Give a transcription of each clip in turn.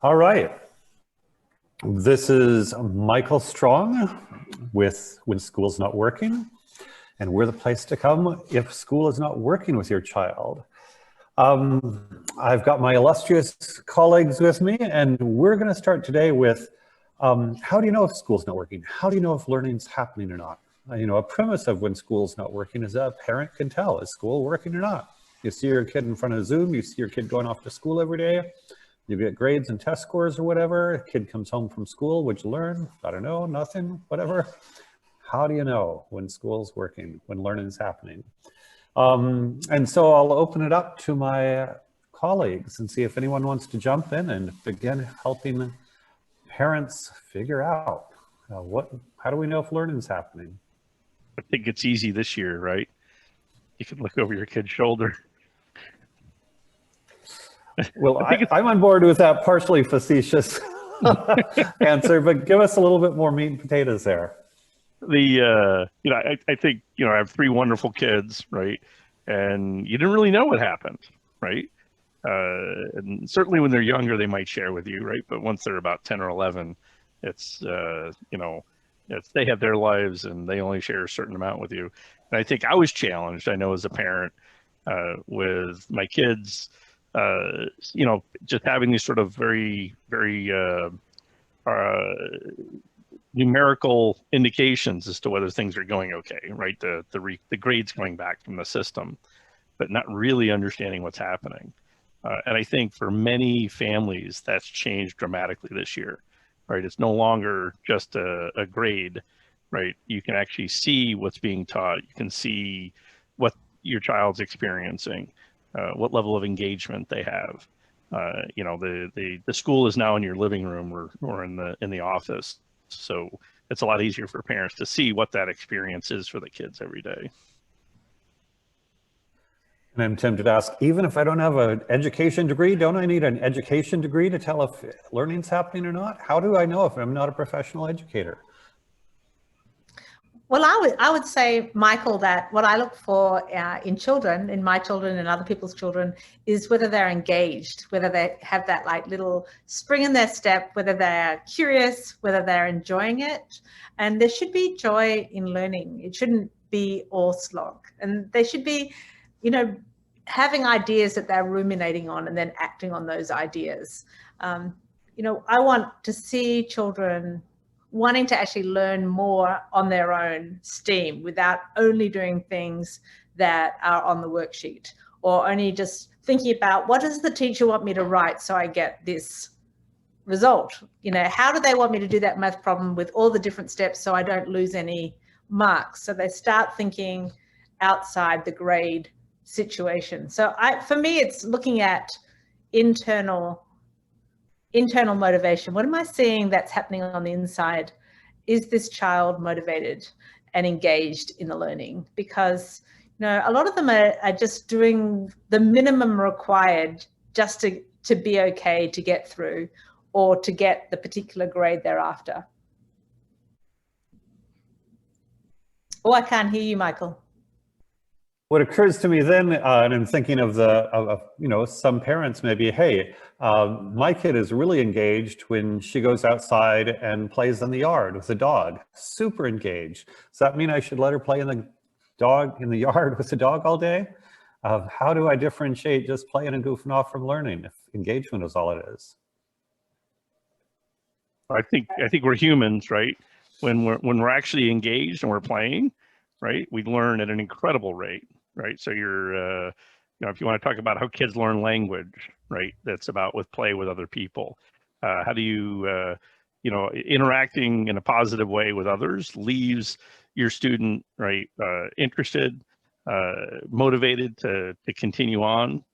All right. This is Michael Strong with When School's Not Working, and we're the place to come if school is not working with your child. I've got my illustrious colleagues with me, and we're going to start today with how do you know if school's not working? How do you know if learning's happening or not? A premise of when school's not working is that a parent can tell, is school working or not? You see your kid in front of Zoom, you see your kid going off to school every day, you get grades and test scores or whatever, a kid comes home from school, what'd you learn? I don't know, nothing, whatever. How do you know when school's working, when learning's happening? And so I'll open it up to my colleagues and see if anyone wants to jump in and begin helping parents figure out how do we know if learning's happening? I think it's easy this year, right? You can look over your kid's shoulder. Well, I'm on board with that partially facetious answer, but give us a little bit more meat and potatoes there. I think, I have three wonderful kids, right? And you didn't really know what happened, right? And certainly when they're younger, they might share with you, right? But once they're about 10 or 11, it's, they have their lives and they only share a certain amount with you. And I think I was challenged, I know, as a parent with my kids, just having these sort of very, very numerical indications as to whether things are going okay, right? The grades coming back from the system, but not really understanding what's happening. And I think for many families, that's changed dramatically this year, right? It's no longer just a grade, right? You can actually see what's being taught. You can see what your child's experiencing, what level of engagement they have. The school is now in your living room or in the office. So it's a lot easier for parents to see what that experience is for the kids every day. And I'm tempted to ask, even if I don't have an education degree, don't I need an education degree to tell if learning's happening or not? How do I know if I'm not a professional educator? Well, I would say, Michael, that what I look for in children, in my children and other people's children, is whether they're engaged, whether they have that little spring in their step, whether they're curious, whether they're enjoying it. And there should be joy in learning. It shouldn't be all slog. And they should be, having ideas that they're ruminating on and then acting on those ideas. I want to see children wanting to actually learn more on their own steam without only doing things that are on the worksheet or only just thinking about what does the teacher want me to write so I get this result? How do they want me to do that math problem with all the different steps so I don't lose any marks? So they start thinking outside the grade situation. So for me, it's looking at internal motivation. What am I seeing that's happening on the inside? Is this child motivated and engaged in the learning? Because a lot of them are just doing the minimum required just to be okay to get through or to get the particular grade they're after. Oh, I can't hear you, Michael. What occurs to me then, and I'm thinking of some parents maybe, hey, my kid is really engaged when she goes outside and plays in the yard with the dog, super engaged. Does that mean I should let her play in the yard with the dog all day? How do I differentiate just playing and goofing off from learning if engagement is all it is? I think we're humans, right? When we're actually engaged and we're playing, right, we learn at an incredible rate. Right, so you're, if you want to talk about how kids learn language, right, that's about with play with other people. How do you, interacting in a positive way with others leaves your student, right, interested, motivated to continue on.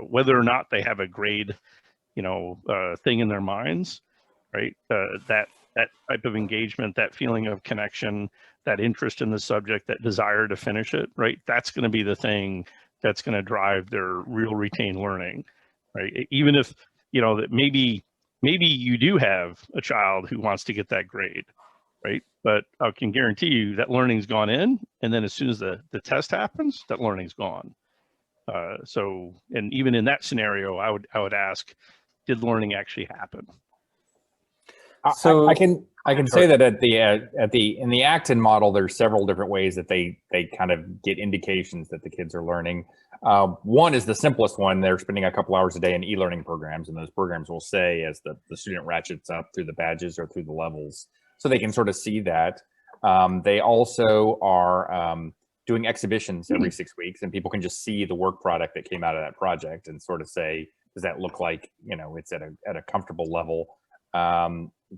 Whether or not they have a grade, thing in their minds, right. That type of engagement, that feeling of connection, that interest in the subject, that desire to finish it, right? That's going to be the thing that's going to drive their real retained learning, right? Even if, that maybe you do have a child who wants to get that grade, right? But I can guarantee you that learning's gone in, and then as soon as the test happens, that learning's gone. And even in that scenario, I would ask, did learning actually happen? So I can say that in the Acton model, there's several different ways that they kind of get indications that the kids are learning. One is the simplest one. They're spending a couple hours a day in e-learning programs, and those programs will say as the student ratchets up through the badges or through the levels, so they can sort of see that. They also are doing exhibitions every 6 weeks, and people can just see the work product that came out of that project and sort of say, does that look like, you know, it's at a comfortable level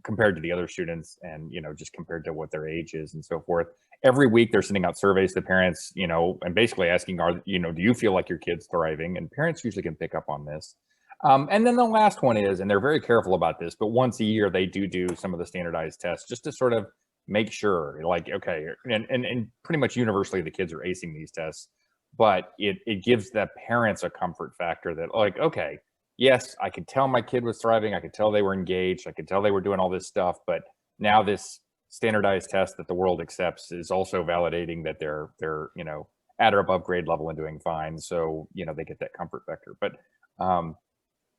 compared to the other students, and, you know, just compared to what their age is and so forth. Every week they're sending out surveys to parents, you know, and basically asking, you know, do you feel like your kid's thriving? And parents usually can pick up on this. And then the last one is, and they're very careful about this, but once a year they do some of the standardized tests just to sort of make sure, like, okay, and pretty much universally the kids are acing these tests, but it gives the parents a comfort factor that, like, okay, yes, I could tell my kid was thriving, I could tell they were engaged, I could tell they were doing all this stuff, but now this standardized test that the world accepts is also validating that they're you know, at or above grade level and doing fine. So, you know, they get that comfort factor. But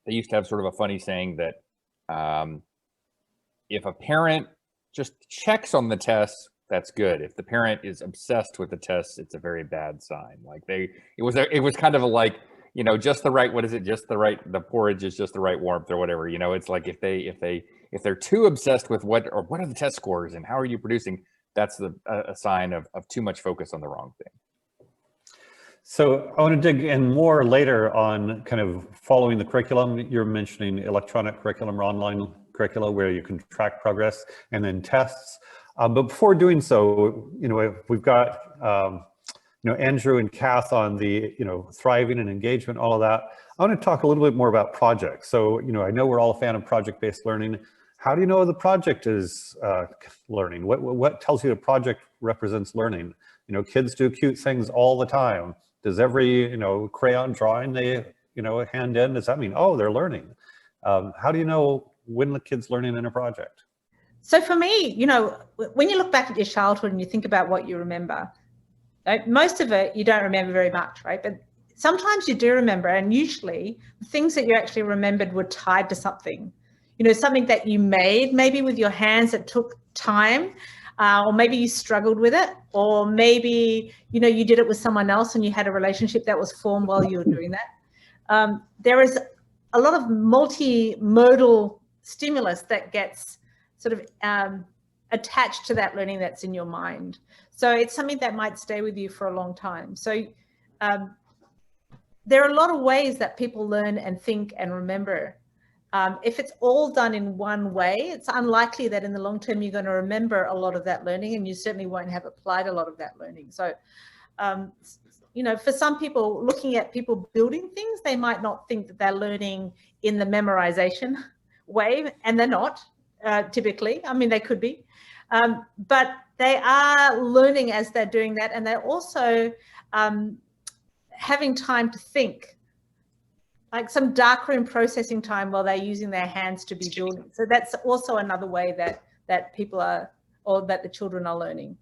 they used to have sort of a funny saying that if a parent just checks on the test, that's good. If the parent is obsessed with the test, it's a very bad sign. Like it was kind of a, like, you know, just the right, what is it? Just the right, the porridge is just the right warmth or whatever, you know. It's like if they're too obsessed with what are the test scores and how are you producing, that's a sign of too much focus on the wrong thing. So I want to dig in more later on kind of following the curriculum. You're mentioning electronic curriculum or online curricula where you can track progress, and then tests. But before doing so, you know, we've got, you know, Andrew and Kath on the, you know, thriving and engagement, all of that. I want to talk a little bit more about projects. So, you know, I know we're all a fan of project-based learning. How do you know the project is learning? What tells you a project represents learning? You know, kids do cute things all the time. Does every, you know, crayon drawing they, you know, hand in, does that mean, oh, they're learning? How do you know when the kid's learning in a project? So for me, you know, when you look back at your childhood and you think about what you remember, right, most of it you don't remember very much, right? But sometimes you do remember, and usually the things that you actually remembered were tied to something. You know, something that you made, maybe with your hands that took time, or maybe you struggled with it, or maybe, you know, you did it with someone else and you had a relationship that was formed while you were doing that. There is a lot of multimodal stimulus that gets sort of attached to that learning that's in your mind. So it's something that might stay with you for a long time. So there are a lot of ways that people learn and think and remember. If it's all done in one way, it's unlikely that in the long term you're going to remember a lot of that learning, and you certainly won't have applied a lot of that learning. So, you know, for some people, looking at people building things, they might not think that they're learning in the memorization way, and they're not typically. I mean, they could be, but they are learning as they're doing that, and they're also having time to think, like some darkroom processing time while they're using their hands to be building. So that's also another way that people are, or that the children are learning.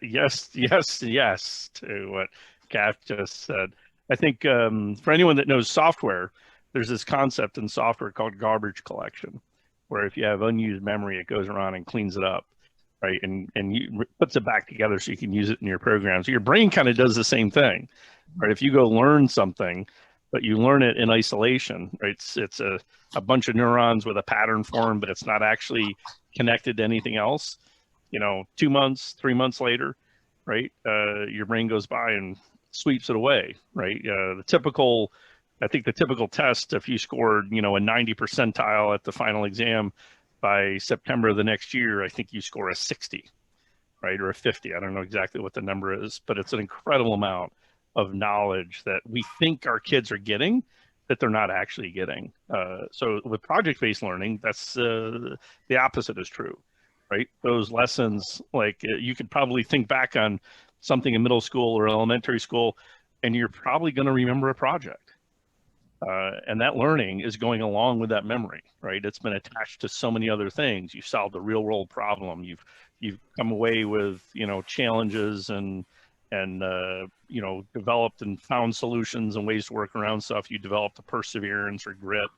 Yes to what Kath just said. I think for anyone that knows software, there's this concept in software called garbage collection, where if you have unused memory, it goes around and cleans it up, right? And puts it back together so you can use it in your program. So your brain kind of does the same thing, right? If you go learn something, but you learn it in isolation, right? It's a bunch of neurons with a pattern formed, but it's not actually connected to anything else. You know, 2 months, 3 months later, right? Your brain goes by and sweeps it away, right? I think the typical test, if you scored, you know, a 90 percentile at the final exam, by September of the next year, I think you score a 60, right? Or a 50. I don't know exactly what the number is, but it's an incredible amount of knowledge that we think our kids are getting that they're not actually getting. So with project-based learning, that's the opposite is true, right? Those lessons, like you could probably think back on something in middle school or elementary school, and you're probably going to remember a project. And that learning is going along with that memory, right? It's been attached to so many other things. You've solved a real world problem. You've come away with, you know, challenges and and you know, developed and found solutions and ways to work around stuff. You developed the perseverance or grit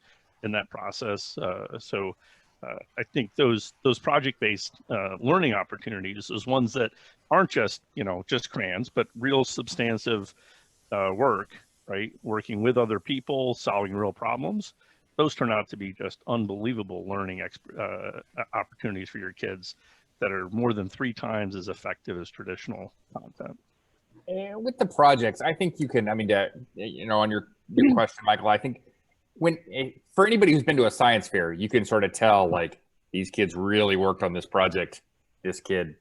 in that process. I think those project-based learning opportunities is ones that aren't just, you know, just crayons, but real substantive work, right? Working with other people, solving real problems. Those turn out to be just unbelievable learning opportunities for your kids that are more than 3 times as effective as traditional content. With the projects, I think you can, I mean, you know, on your question, Michael, I think for anybody who's been to a science fair, you can sort of tell, like, these kids really worked on this project. This kid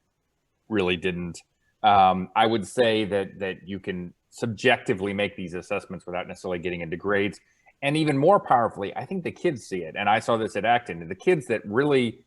really didn't. I would say that you can subjectively make these assessments without necessarily getting into grades. And even more powerfully, I think the kids see it. And I saw this at Acton, the kids that really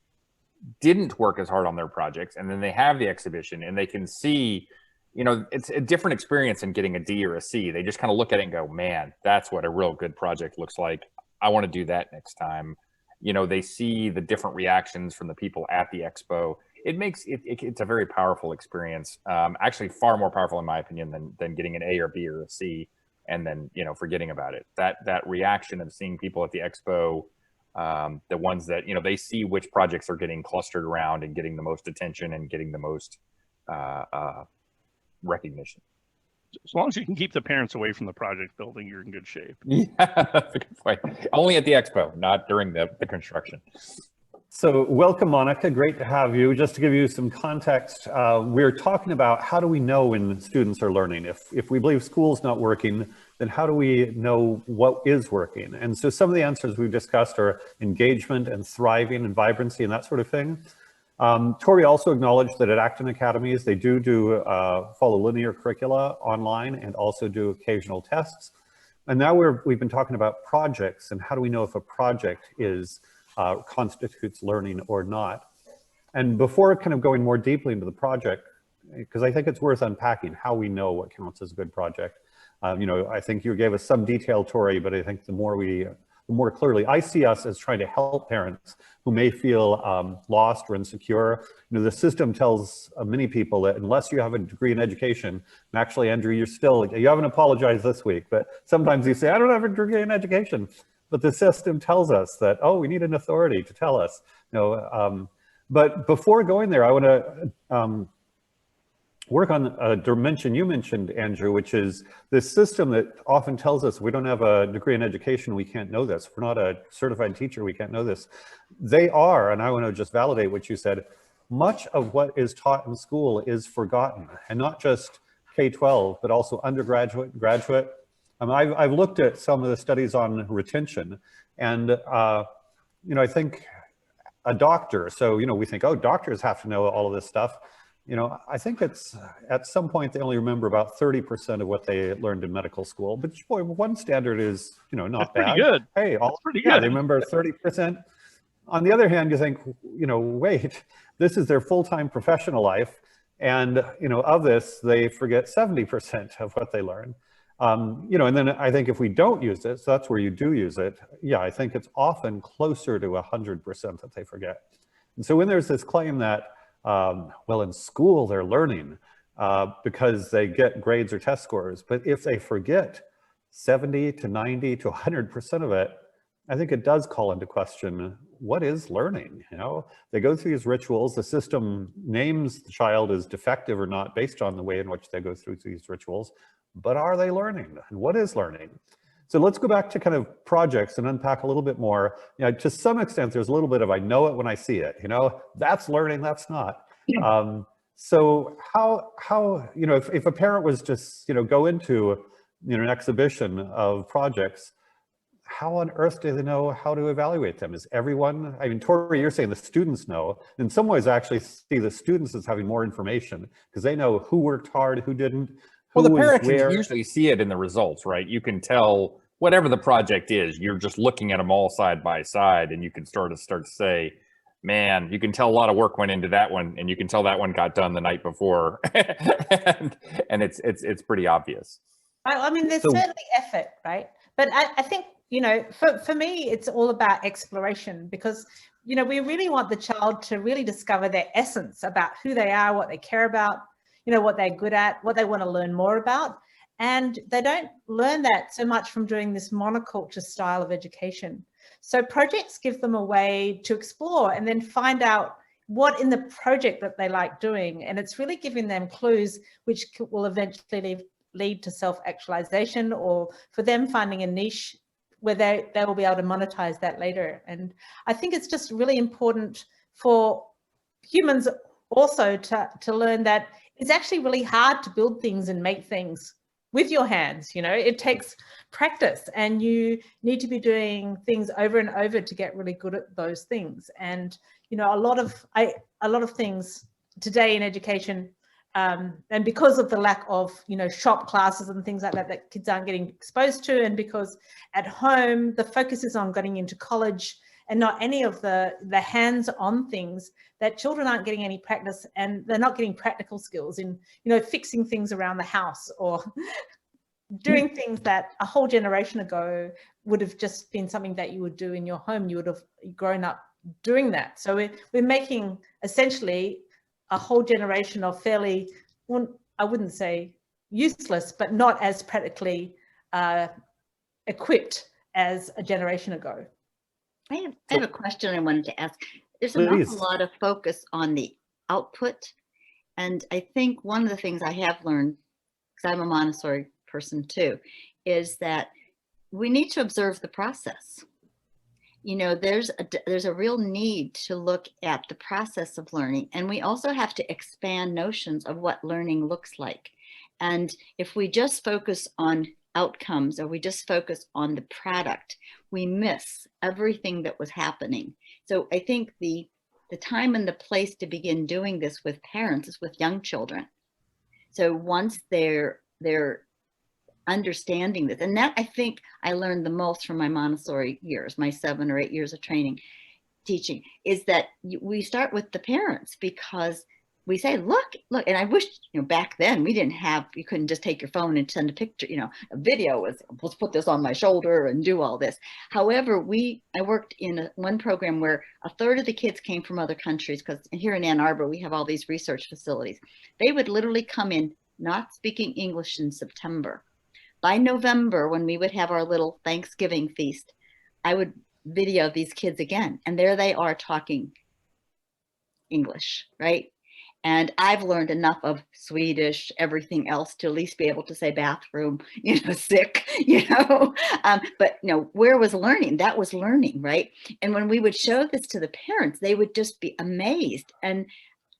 didn't work as hard on their projects, and then they have the exhibition and they can see, you know, it's a different experience than getting a D or a C. They just kind of look at it and go, man, that's what a real good project looks like. I want to do that next time. You know, they see the different reactions from the people at the expo. It makes it's a very powerful experience. Actually far more powerful in my opinion than getting an A or B or a C and then, you know, forgetting about it. That reaction of seeing people at the expo, the ones that, you know, they see which projects are getting clustered around and getting the most attention and getting the most recognition. As long as you can keep the parents away from the project building, you're in good shape. Yeah, that's a good point. Only at the expo, not during the construction. So welcome, Monica. Great to have you. Just to give you some context, we're talking about how do we know when students are learning? If we believe school's not working, then how do we know what is working? And so some of the answers we've discussed are engagement and thriving and vibrancy and that sort of thing. Tori also acknowledged that at Acton Academies, they do follow linear curricula online and also do occasional tests. And now we've been talking about projects and how do we know if a project constitutes learning or not. And before kind of going more deeply into the project, because I think it's worth unpacking how we know what counts as a good project. You know, I think you gave us some detail, Tori, but I think the more clearly, I see us as trying to help parents who may feel lost or insecure. You know, the system tells many people that unless you have a degree in education, and actually, Andrew, you haven't apologized this week, but sometimes you say, I don't have a degree in education. But the system tells us that, oh, we need an authority to tell us. You know, but before going there, I want to work on a dimension you mentioned, Andrew, which is this system that often tells us we don't have a degree in education, we can't know this. If we're not a certified teacher, we can't know this. They are, and I want to just validate what you said, much of what is taught in school is forgotten, and not just K-12, but also undergraduate, graduate. I've looked at some of the studies on retention, and you know, I think a doctor, so, you know, we think, oh, doctors have to know all of this stuff. You know, I think it's at some point they only remember about 30% of what they learned in medical school. But boy, one standard is, you know, not bad. Pretty good. Hey, pretty good. They remember 30%. On the other hand, you think, you know, wait, this is their full-time professional life, and you know, of this, they forget 70% of what they learn. You know, and then I think if we don't use it, so that's where you do use it. Yeah, I think it's often closer to 100% that they forget. And so when there's this claim that, well, in school they're learning because they get grades or test scores, but if they forget 70 to 90 to 100% of it, I think it does call into question, what is learning? You know, they go through these rituals, the system names the child as defective or not based on the way in which they go through these rituals. But are they learning? And what is learning? So let's go back to kind of projects and unpack a little bit more. You know, to some extent, there's a little bit of I know it when I see it. You know, that's learning, that's not. So how you know, if a parent was just, you know, go into, you know, an exhibition of projects, how on earth do they know how to evaluate them? Is everyone, I mean, Tori, you're saying the students know. In some ways, I actually see the students as having more information because they know who worked hard, who didn't. Well, the parent can usually see it in the results, right? You can tell whatever the project is, you're just looking at them all side by side, and you can start to say, man, you can tell a lot of work went into that one, and you can tell that one got done the night before, and it's pretty obvious. I mean, there's certainly effort, right? But I think, you know, for me, it's all about exploration because, you know, we really want the child to really discover their essence about who they are, what they care about. you know, what they're good at, what they want to learn more about. And they don't learn that so much from doing this monoculture style of education. So projects give them a way to explore and then find out what in the project that they like doing. And it's really giving them clues which will eventually lead to self-actualization, or for them finding a niche where they will be able to monetize that later. And I think it's just really important for humans also to learn that it's actually really hard to build things and make things with your hands. You know, it takes practice, and you need to be doing things over and over to get really good at those things. And you know, a lot of things today in education, and because of the lack of, you know, shop classes and things like that that kids aren't getting exposed to, and because at home the focus is on getting into college and not any of the hands-on things, that children aren't getting any practice, and they're not getting practical skills in, you know, fixing things around the house or doing things that a whole generation ago would have just been something that you would do in your home. You would have grown up doing that. So we're making essentially a whole generation of fairly, well, I wouldn't say useless, but not as practically equipped as a generation ago. I have a question I wanted to ask. There's an Please. awful lot of focus on the output. And I think one of the things I have learned, because I'm a Montessori person too, is that we need to observe the process. You know, there's a real need to look at the process of learning. And we also have to expand notions of what learning looks like. And if we just focus on outcomes, or we just focus on the product, we miss everything that was happening. So I think the time and the place to begin doing this with parents is with young children. So once they're understanding this, and that I think I learned the most from my Montessori years, my 7 or 8 years of teaching, is that we start with the parents, because we say, look, and I wish, you know, back then you couldn't just take your phone and send a picture, you know, a video was, let's put this on my shoulder and do all this. However, I worked in one program where a third of the kids came from other countries, because here in Ann Arbor, we have all these research facilities. They would literally come in not speaking English in September. By November, when we would have our little Thanksgiving feast, I would video these kids again, and there they are talking English, right? And I've learned enough of Swedish, everything else, to at least be able to say bathroom, you know, sick, you know. But, you know, where was learning? That was learning, right? And when we would show this to the parents, they would just be amazed. And,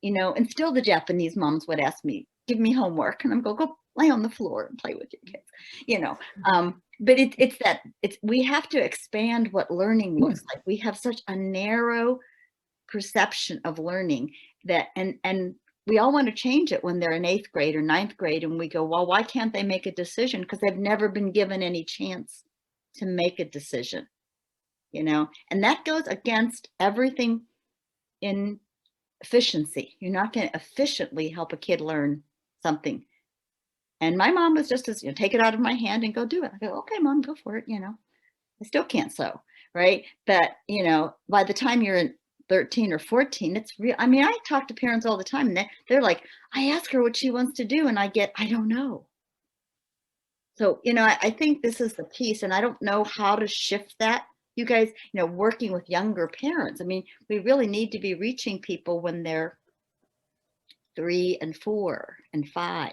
you know, and still the Japanese moms would ask me, give me homework. And I'm going, go lay on the floor and play with your kids, you know. But we have to expand what learning looks like. We have such a narrow perception of learning that, and we all want to change it when they're in 8th grade or 9th grade, and we go, well, why can't they make a decision? Because they've never been given any chance to make a decision, you know. And that goes against everything in efficiency. You're not going to efficiently help a kid learn something. And my mom was just as, you know, take it out of my hand and go do it. I go, okay, Mom, go for it. You know, I still can't sew, right? But, you know, by the time you're in 13 or 14, it's real. I mean, I talk to parents all the time, and they're like, I ask her what she wants to do, and I don't know. So, you know, I think this is the piece, and I don't know how to shift that. You guys, you know, working with younger parents, I mean, we really need to be reaching people when they're 3 and 4 and 5.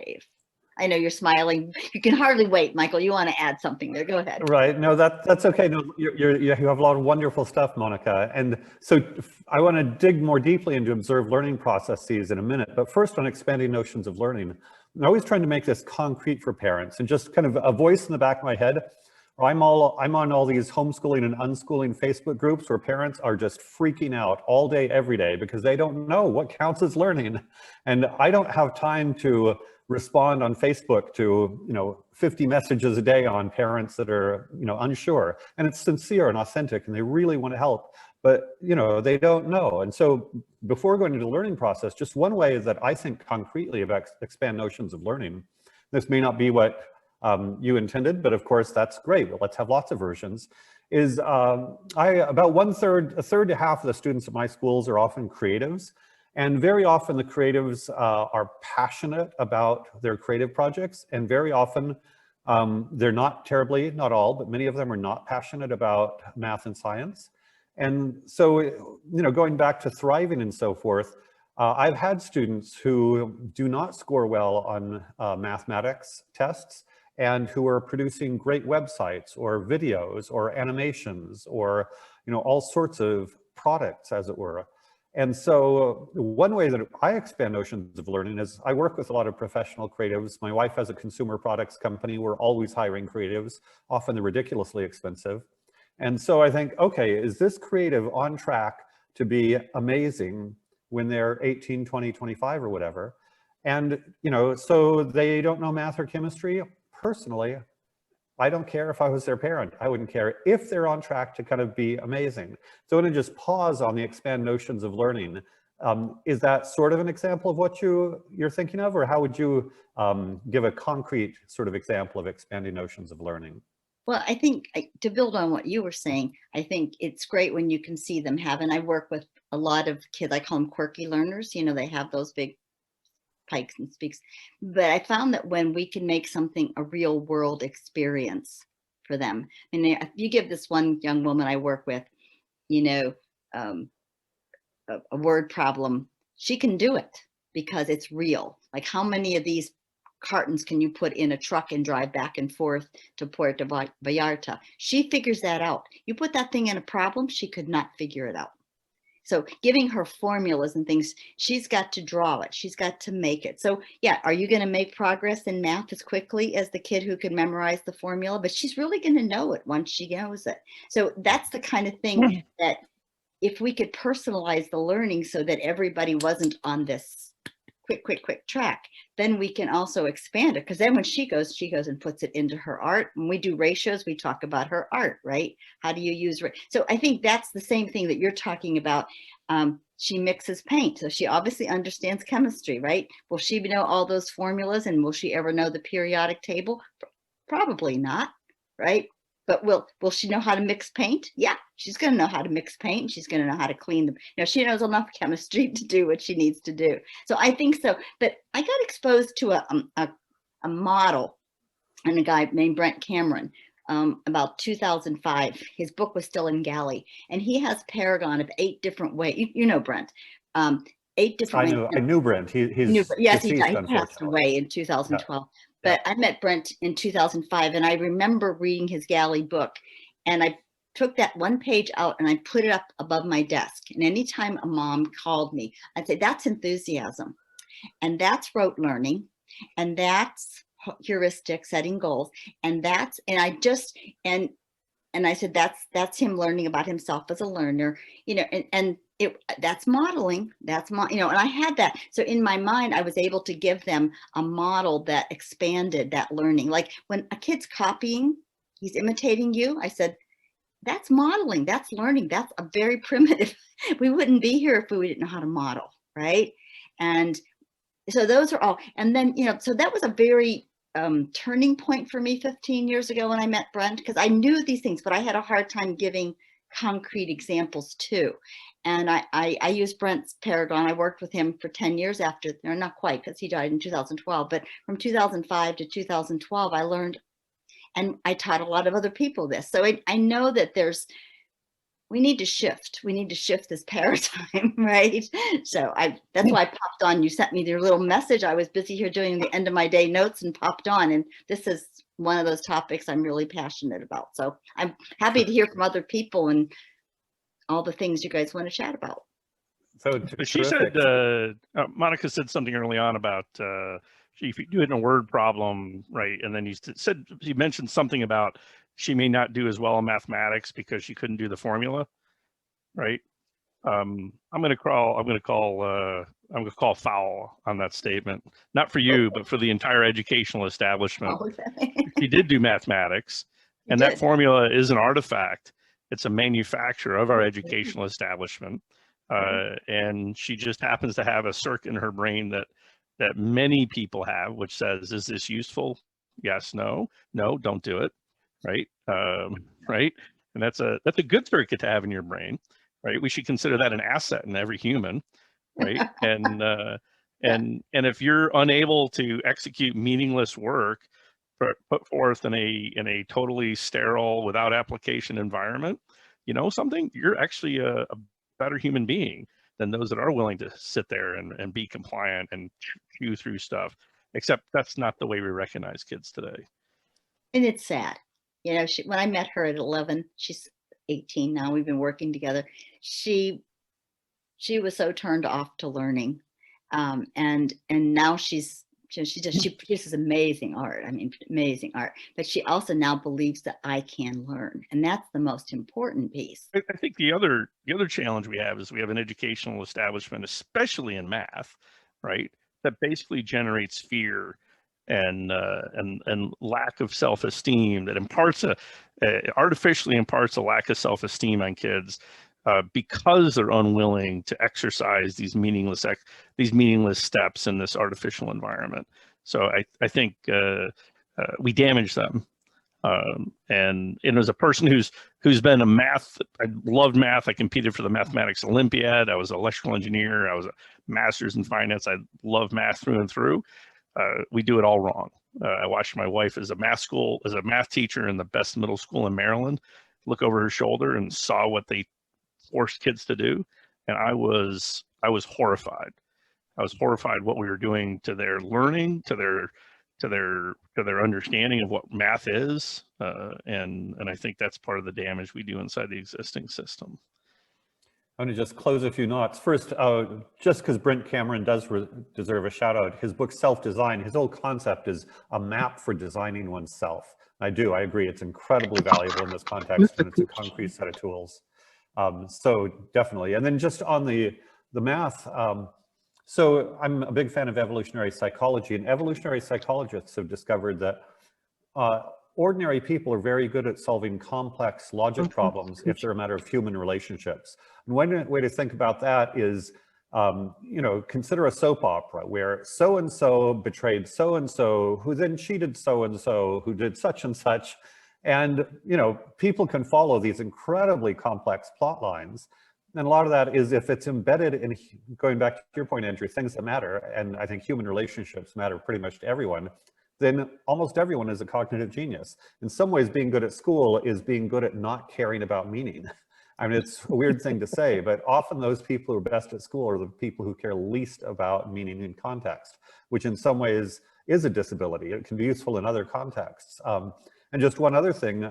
I know you're smiling. You can hardly wait, Michael. You want to add something there? Go ahead. Right. No, that's okay. No, you have a lot of wonderful stuff, Monica. And so I want to dig more deeply into observed learning processes in a minute. But first, on expanding notions of learning, I'm always trying to make this concrete for parents, and just kind of a voice in the back of my head. I'm on all these homeschooling and unschooling Facebook groups where parents are just freaking out all day, every day, because they don't know what counts as learning. And I don't have time to respond on Facebook to, you know, 50 messages a day on parents that are, you know, unsure. And it's sincere and authentic, and they really want to help, but, you know, they don't know. And so before going into the learning process, just one way that I think concretely about expand notions of learning, this may not be what you intended, but of course that's great. But let's have lots of versions. Is about a third to half of the students at my schools are often creatives. And very often the creatives are passionate about their creative projects, and very often they're not terribly, not all, but many of them are not passionate about math and science. And so, you know, going back to thriving and so forth, I've had students who do not score well on mathematics tests and who are producing great websites or videos or animations or, you know, all sorts of products, as it were. And so one way that I expand notions of learning is I work with a lot of professional creatives. My wife has a consumer products company. We're always hiring creatives. Often they're ridiculously expensive. And so I think, okay, is this creative on track to be amazing when they're 18, 20, 25 or whatever? And, you know, so they don't know math or chemistry. Personally, I don't care if I was their parent. I wouldn't care if they're on track to kind of be amazing. So I'm going to just pause on the expand notions of learning. Is that sort of an example of what you're thinking of, or how would you give a concrete sort of example of expanding notions of learning? Well, I think to build on what you were saying, I think it's great when you can see them have, and I work with a lot of kids, I call them quirky learners, you know, they have those big pikes and speaks. But I found that when we can make something a real world experience for them, and if you give this one young woman I work with, you know, a word problem, she can do it because it's real. Like, how many of these cartons can you put in a truck and drive back and forth to Puerto Vallarta? She figures that out. You put that thing in a problem, she could not figure it out. So giving her formulas and things, she's got to draw it. She's got to make it. So yeah, are you going to make progress in math as quickly as the kid who can memorize the formula? But she's really going to know it once she knows it. So that's the kind of thing that if we could personalize the learning so that everybody wasn't on this quick track, then we can also expand it. Because then when she goes and puts it into her art. When we do ratios, we talk about her art, right? How do you use it? So I think that's the same thing that you're talking about. She mixes paint, so she obviously understands chemistry, right? Will she know all those formulas, and will she ever know the periodic table? Probably not, right? But will she know how to mix paint? Yeah, she's going to know how to mix paint. She's going to know how to clean them. You know, she knows enough chemistry to do what she needs to do. So I think so. But I got exposed to a model and a guy named Brent Cameron about 2005. His book was still in galley, and he has Paragon of 8 different ways. You know Brent. 8 different ways. I knew Brent. He's yes, deceased, he passed away in 2012. Yeah. But I met Brent in 2005, and I remember reading his galley book, and I took that one page out and I put it up above my desk. And anytime a mom called me, I'd say, that's enthusiasm, and that's rote learning, and that's heuristic, setting goals, and that's, and I just, and I said, that's him learning about himself as a learner, you know, and that's modeling, you know, and I had that. So in my mind, I was able to give them a model that expanded that learning. Like when a kid's copying, he's imitating you. I said, that's modeling, that's learning. That's a very primitive, we wouldn't be here if we didn't know how to model, right? And so those are all, and then, you know, so that was a very turning point for me 15 years ago when I met Brent, because I knew these things, but I had a hard time giving concrete examples too. And I used Brent's Paragon. I worked with him for 10 years after, or not quite, because he died in 2012, but from 2005 to 2012, I learned, and I taught a lot of other people this. So I know that we need to shift this paradigm, right? So that's why I popped on. You sent me your little message. I was busy here doing the end of my day notes and popped on, and this is one of those topics I'm really passionate about. So I'm happy to hear from other people and all the things you guys want to chat about. So she said, Monica said something early on about if you do it in a word problem, right? And then you mentioned something about she may not do as well in mathematics because she couldn't do the formula, right? I'm going to call foul on that statement. Not for you, but for the entire educational establishment. Okay. She did do mathematics, and that formula is an artifact. It's a manufacture of our educational establishment. And she just happens to have a circuit in her brain that many people have, which says, is this useful? Yes, no, don't do it. Right. Right. And that's a good circuit to have in your brain. Right. We should consider that an asset in every human. right? And if you're unable to execute meaningless work put forth in a totally sterile, without application environment, you know something, you're actually a better human being than those that are willing to sit there and be compliant and chew through stuff. Except that's not the way we recognize kids today. And it's sad. You know, when I met her at 11, she's 18 now, we've been working together. She was so turned off to learning. And now she produces amazing art. I mean, amazing art, but she also now believes that I can learn. And that's the most important piece. I think the other challenge we have is we have an educational establishment, especially in math, right, that basically generates fear and lack of self-esteem, that imparts artificially imparts a lack of self-esteem on kids because they're unwilling to exercise these meaningless steps in this artificial environment. So I think we damage them. And as a person who's been I loved math. I competed for the mathematics Olympiad. I was an electrical engineer. I was a master's in finance. I love math through and through. We do it all wrong. I watched my wife as a math teacher in the best middle school in Maryland, look over her shoulder and saw what they forced kids to do, and I was horrified. I was horrified what we were doing to their learning, to their understanding of what math is, and I think that's part of the damage we do inside the existing system. I'm going to just close a few knots. First, just because Brent Cameron does deserve a shout out, his book Self-Design, his whole concept is a map for designing oneself. I agree, it's incredibly valuable in this context, and it's a concrete set of tools. So definitely. And then just on the math, so I'm a big fan of evolutionary psychology, and evolutionary psychologists have discovered that ordinary people are very good at solving complex logic problems if they're a matter of human relationships. And one way to think about that is, you know, consider a soap opera where so-and-so betrayed so-and-so, who then cheated so-and-so, who did such and such. And, you know, people can follow these incredibly complex plot lines. And a lot of that is if it's embedded in, going back to your point, Andrew, things that matter, and I think human relationships matter pretty much to everyone, then almost everyone is a cognitive genius. In some ways, being good at school is being good at not caring about meaning. I mean, it's a weird thing to say, but often those people who are best at school are the people who care least about meaning and context, which in some ways is a disability. It can be useful in other contexts. And just one other thing, you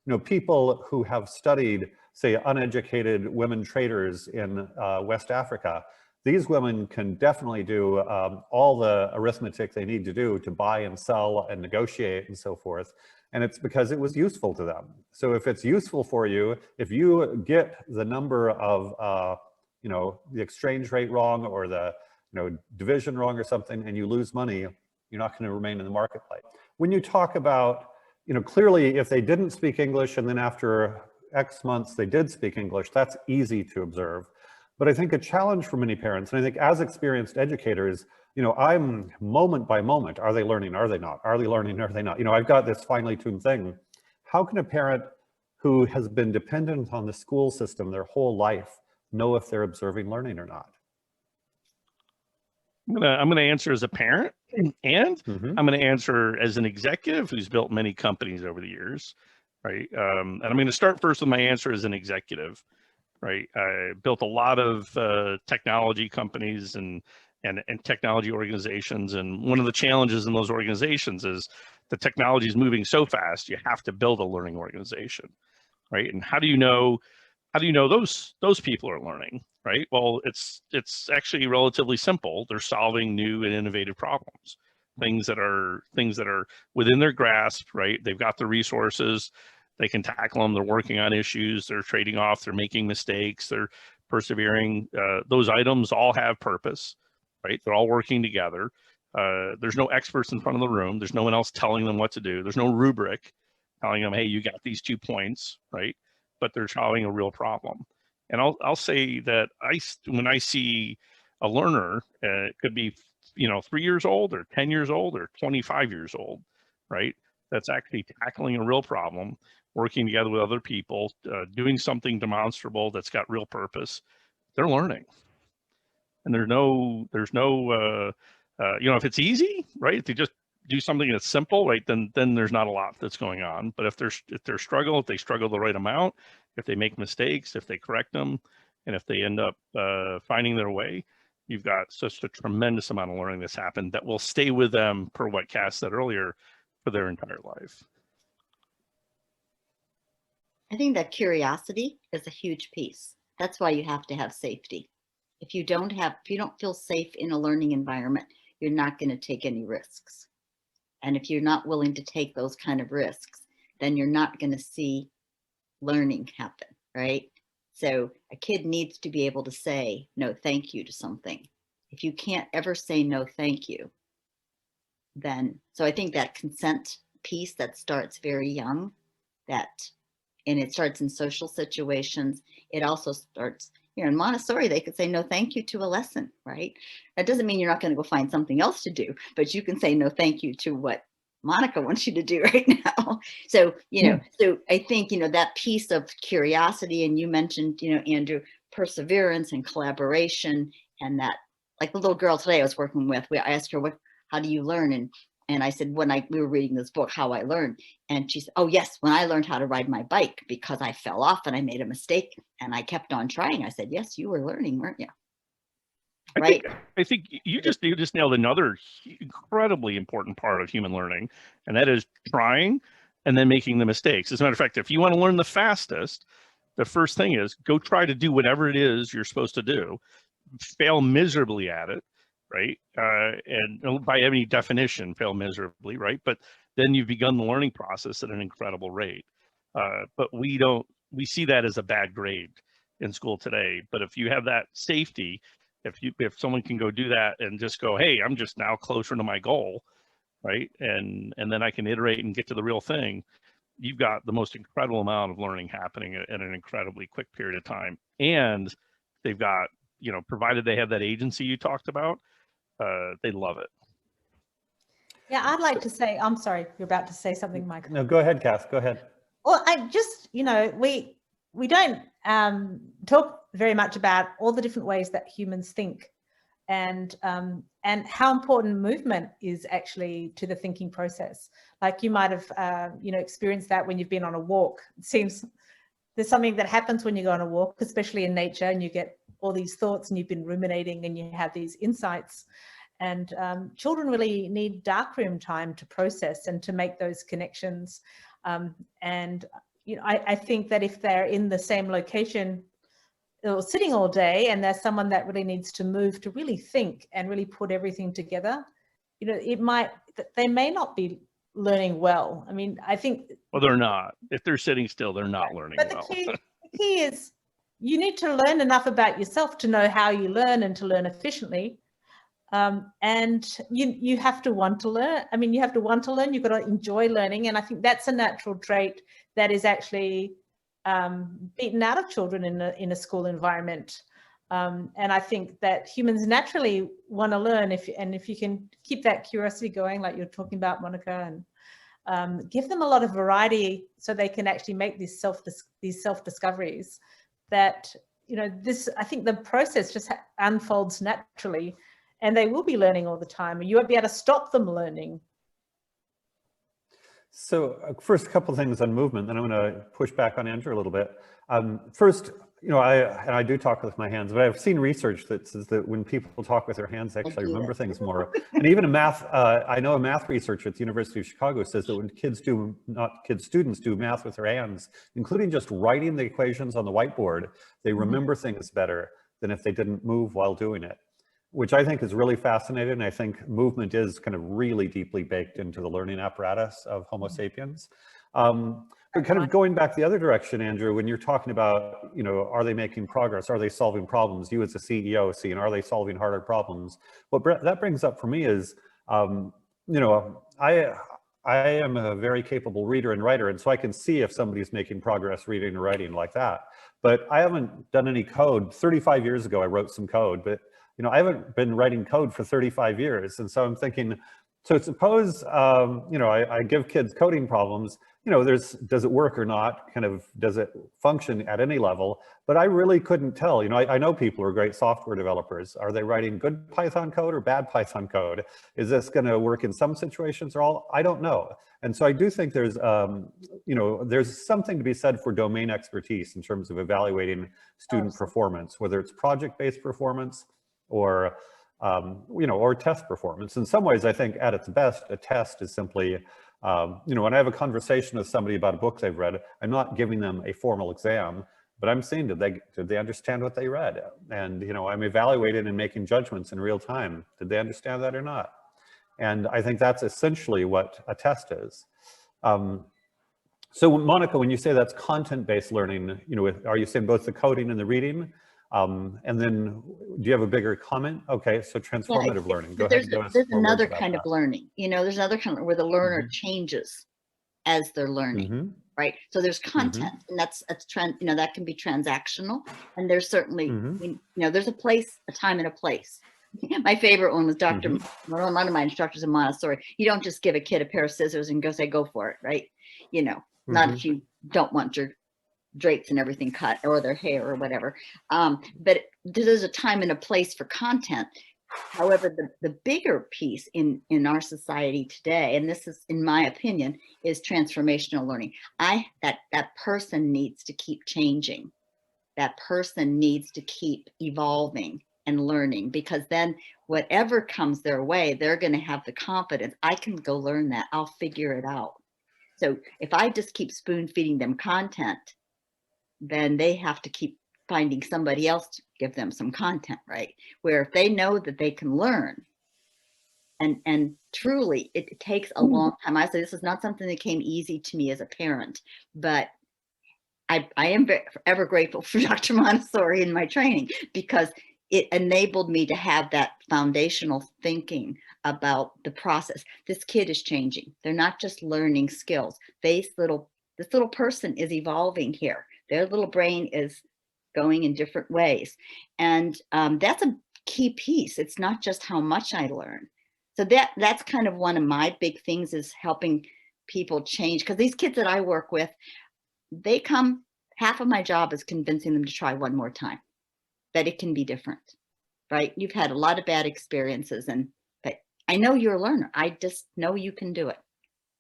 know, people who have studied, say, uneducated women traders in West Africa, these women can definitely do all the arithmetic they need to do to buy and sell and negotiate and so forth. And it's because it was useful to them. So if it's useful for you, if you get the number of, you know, the exchange rate wrong or the, you know, division wrong or something, and you lose money, you're not going to remain in the marketplace. When you talk about, you know, clearly if they didn't speak English and then after X months they did speak English, that's easy to observe. But I think a challenge for many parents, and I think as experienced educators, you know, I'm moment by moment, are they learning, are they not? Are they learning, are they not? You know, I've got this finely tuned thing. How can a parent who has been dependent on the school system their whole life know if they're observing learning or not? I'm gonna answer as a parent, and I'm gonna answer as an executive who's built many companies over the years, right? And I'm gonna start first with my answer as an executive. Right, I built a lot of technology companies and technology organizations, and one of the challenges in those organizations is the technology is moving so fast. You have to build a learning organization, right? And how do you know those people are learning, right? Well, it's actually relatively simple. They're solving new and innovative problems, things that are within their grasp, right? They've got the resources. They can tackle them. They're working on issues. They're trading off. They're making mistakes. They're persevering. Those items all have purpose, right? They're all working together. There's no experts in front of the room. There's no one else telling them what to do. There's no rubric telling them, hey, you got these 2 points, right? But they're solving a real problem. And I'll say that when I see a learner, it could be, you know, 3 years old or 10 years old or 25 years old, right? That's actually tackling a real problem, working together with other people, doing something demonstrable that's got real purpose. They're learning. And there's no, you know, if it's easy, right? If they just do something that's simple, right? Then there's not a lot that's going on. But if they struggle the right amount, if they make mistakes, if they correct them, and if they end up finding their way, you've got such a tremendous amount of learning that's happened that will stay with them, per what Cass said earlier, for their entire life. I think that curiosity is a huge piece. That's why you have to have safety. If you don't feel safe in a learning environment, you're not going to take any risks. And if you're not willing to take those kind of risks, then you're not going to see learning happen, right? So a kid needs to be able to say no thank you to something. If you can't ever say no thank you, then, so I think that consent piece that starts very young, and it starts in social situations. It also starts, you know, in Montessori, they could say no thank you to a lesson, right? That doesn't mean you're not going to go find something else to do, but you can say no thank you to what Monica wants you to do right now. So, you know, so I think, you know, that piece of curiosity, and you mentioned, you know, Andrew, perseverance and collaboration, and that, like the little girl today I was working with, I asked her, how do you learn? And I said, we were reading this book, How I Learned. And she said, oh yes, when I learned how to ride my bike, because I fell off and I made a mistake and I kept on trying. I said, yes, you were learning, weren't you? Right. I think you just nailed another incredibly important part of human learning, and that is trying and then making the mistakes. As a matter of fact, if you want to learn the fastest, the first thing is go try to do whatever it is you're supposed to do, fail miserably at it, right? And by any definition, fail miserably, right? But then you've begun the learning process at an incredible rate. But we see that as a bad grade in school today. But if you have that safety, if someone can go do that and just go, hey, I'm just now closer to my goal, right? And then I can iterate and get to the real thing. You've got the most incredible amount of learning happening at an incredibly quick period of time. And they've got, you know, provided they have that agency you talked about, they love it. Yeah, I'd like to say, I'm sorry, you're about to say something, Michael. No, go ahead, Cass, go ahead. Well, I just, you know, we don't talk very much about all the different ways that humans think, and how important movement is actually to the thinking process. Like you might have, you know, experienced that when you've been on a walk. It seems there's something that happens when you go on a walk, especially in nature, and you get all these thoughts and you've been ruminating and you have these insights. And children really need darkroom time to process and to make those connections. And you know, I think that if they're in the same location or sitting all day, and there's someone that really needs to move to really think and really put everything together, you know, they may not be learning well. I mean, I think. Well, they're not. If they're sitting still, they're not learning well. But the key is you need to learn enough about yourself to know how you learn and to learn efficiently. And you have to want to learn. I mean, you have to want to learn. You've got to enjoy learning. And I think that's a natural trait that is actually beaten out of children in a school environment. And I think that humans naturally want to learn. If you can keep that curiosity going, like you're talking about, Monica, and give them a lot of variety so they can actually make these self-discoveries, that, you know, I think the process just unfolds naturally. And they will be learning all the time. You won't be able to stop them learning. So first, a couple of things on movement, then I'm going to push back on Andrew a little bit. First, you know, I do talk with my hands, but I've seen research that says that when people talk with their hands, they actually remember things more. And even in math, I know a math researcher at the University of Chicago says that when students do math with their hands, including just writing the equations on the whiteboard, they remember things better than if they didn't move while doing it, which I think is really fascinating. And I think movement is kind of really deeply baked into the learning apparatus of Homo sapiens. But kind of going back the other direction, Andrew, when you're talking about, you know, are they making progress? Are they solving problems? You as a CEO seeing, are they solving harder problems? What that brings up for me is, you know, I am a very capable reader and writer, and so I can see if somebody's making progress reading or writing like that. But I haven't done any code. 35 years ago, I wrote some code, but you know, I haven't been writing code for 35 years. And so I'm thinking, So suppose, you know, I give kids coding problems, you know, does it work or not? Kind of, does it function at any level? But I really couldn't tell. You know, I know people who are great software developers. Are they writing good Python code or bad Python code? Is this going to work in some situations or all? I don't know. And so I do think there's, you know, there's something to be said for domain expertise in terms of evaluating student performance, whether it's project-based performance or you know, or test performance. In some ways, I think at its best, a test is simply, you know, when I have a conversation with somebody about a book they've read, I'm not giving them a formal exam, but I'm seeing, did they understand what they read? And, you know, I'm evaluating and making judgments in real time. Did they understand that or not? And I think that's essentially what a test is. So Monica, when you say that's content-based learning, you know, are you saying both the coding and the reading? And then do you have a bigger comment? Okay, so transformative learning. Go ahead. There's another kind of learning, you know, there's another kind of where the learner changes as they're learning, right? So there's content and that's trend, you know, that can be transactional. And there's certainly, you know, there's a time and a place. My favorite one was one of my instructors in Montessori. You don't just give a kid a pair of scissors and go for it, right? You know, not if you don't want your drapes and everything cut or their hair or whatever. But there's a time and a place for content. However, the bigger piece in our society today, and this is, in my opinion, is transformational learning. That person needs to keep changing. That person needs to keep evolving and learning, because then whatever comes their way, they're going to have the confidence. I can go learn that. I'll figure it out. So if I just keep spoon feeding them content, then they have to keep finding somebody else to give them some content, right? Where if they know that they can learn, and truly it takes a long time. I say this is not something that came easy to me as a parent, but I am ever grateful for Dr. Montessori in my training, because it enabled me to have that foundational thinking about the process. This kid is changing. They're not just learning skills. This little person is evolving here. Their little brain is going in different ways. And that's a key piece. It's not just how much I learn. So that's kind of one of my big things, is helping people change. Because these kids that I work with, they come, half of my job is convincing them to try one more time, that it can be different, right? You've had a lot of bad experiences, but I know you're a learner. I just know you can do it.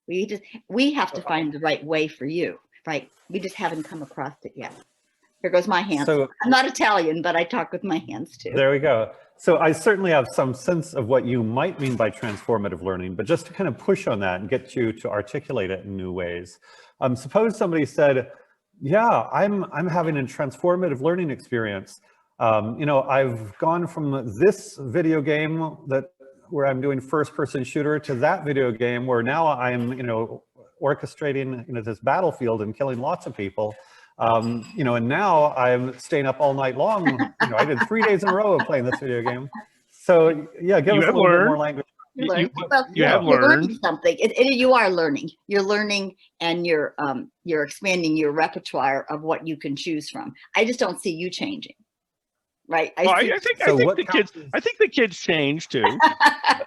We have to find the right way for you, right? We just haven't come across it yet. Here goes my hands. So, I'm not Italian, but I talk with my hands too. There we go. So I certainly have some sense of what you might mean by transformative learning, but just to kind of push on that and get you to articulate it in new ways. Suppose somebody said, yeah, I'm having a transformative learning experience. You know, I've gone from this video game where I'm doing first-person shooter to that video game where now I'm, you know, orchestrating, you know, this battlefield and killing lots of people. You know, and now I'm staying up all night long. You know, I did 3 days in a row of playing this video game. So yeah, give us a little bit more language. You have learned. You're learning something. You are learning. You're learning, and you're expanding your repertoire of what you can choose from. I just don't see you changing. Right. I think the kids change too.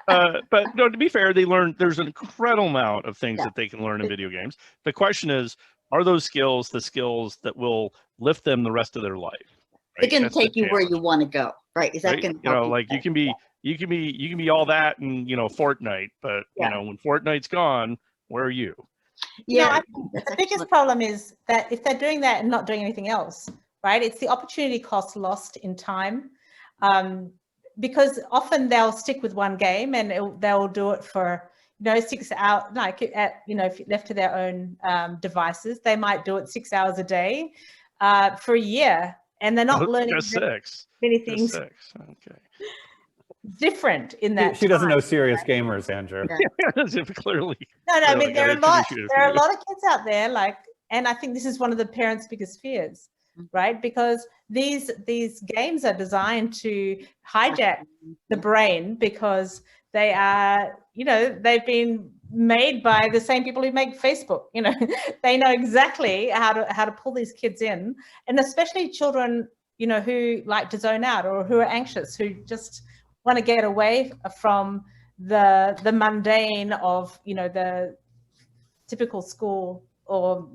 But no, to be fair, they learn. There's an incredible amount of things that they can learn in video games. The question is, are those skills the skills that will lift them the rest of their life? Right? They're going to take you where you want to go, right? Is that going to, you know, like you can be all that and, you know, Fortnite, but you know, when Fortnite's gone, where are you? Yeah, the biggest problem is that if they're doing that and not doing anything else, right? It's the opportunity cost lost in time, because often they'll stick with one game and they'll do it for, you know, 6 hours, like you know, if left to their own devices, they might do it 6 hours a day for a year, and they're not learning many things. Okay. Different in that. She doesn't know serious gamers, Andrew. Yeah. Clearly. No, I mean, there are a lot of kids out there, like, and I think this is one of the parents' biggest fears, right? Because these games are designed to hijack the brain, because they are, you know, they've been made by the same people who make Facebook. You know, they know exactly how to pull these kids in, and especially children, you know, who like to zone out or who are anxious, who just want to get away from the mundane of, you know, the typical school, or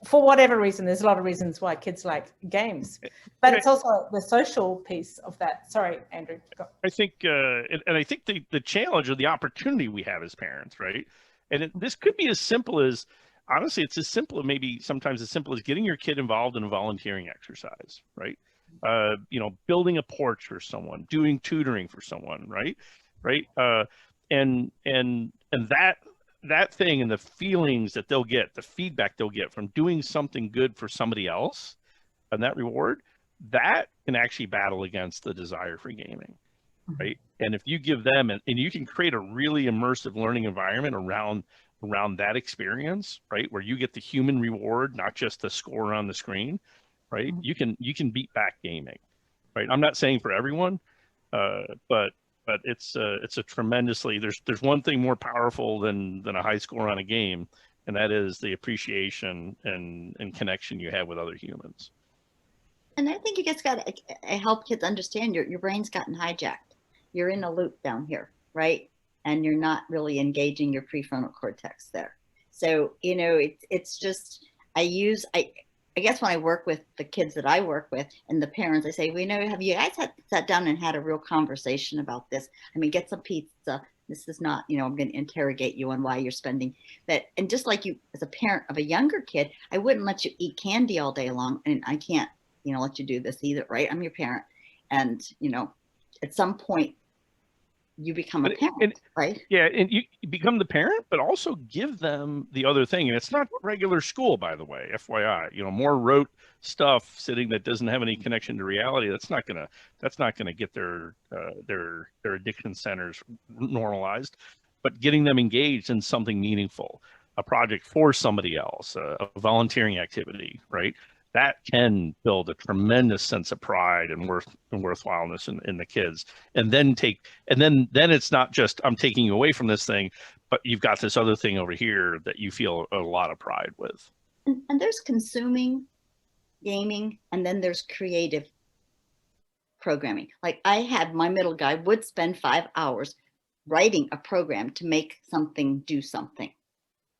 for whatever reason. There's a lot of reasons why kids like games, but it's also the social piece of that. Sorry, Andrew. Go. I think, and I think the challenge or the opportunity we have as parents, right? And this could be as simple as, honestly, it's as simple, maybe sometimes as simple as getting your kid involved in a volunteering exercise, right? You know, building a porch for someone, doing tutoring for someone, right? Right. And that thing and the feelings that they'll get, the feedback they'll get from doing something good for somebody else, and that reward, that can actually battle against the desire for gaming, right? And if you give them, and you can create a really immersive learning environment around that experience, right, where you get the human reward, not just the score on the screen, right? You can beat back gaming, right? I'm not saying for everyone, but it's a tremendously, there's one thing more powerful than a high score on a game, and that is the appreciation and connection you have with other humans. And I think you just got to help kids understand your brain's gotten hijacked. You're in a loop down here, right? And you're not really engaging your prefrontal cortex there. So, you know, it's just, I guess when I work with the kids that I work with and the parents, I say, well, you know, have you guys sat down and had a real conversation about this? I mean, get some pizza. This is not, you know, I'm going to interrogate you on why you're spending that. And just like you, as a parent of a younger kid, I wouldn't let you eat candy all day long. And I can't, you know, let you do this either, right? I'm your parent. And, you know, at some point, you become a parent, right? Yeah, and you become the parent, but also give them the other thing. And it's not regular school, by the way, FYI. You know, more rote stuff sitting that doesn't have any connection to reality. That's not gonna get their addiction centers normalized. But getting them engaged in something meaningful, a project for somebody else, a volunteering activity, right? That can build a tremendous sense of pride and worthwhileness in the kids. And then it's not just, I'm taking you away from this thing, but you've got this other thing over here that you feel a lot of pride with. And there's consuming gaming, and then there's creative programming. Like I had, my middle guy would spend 5 hours writing a program to make something do something,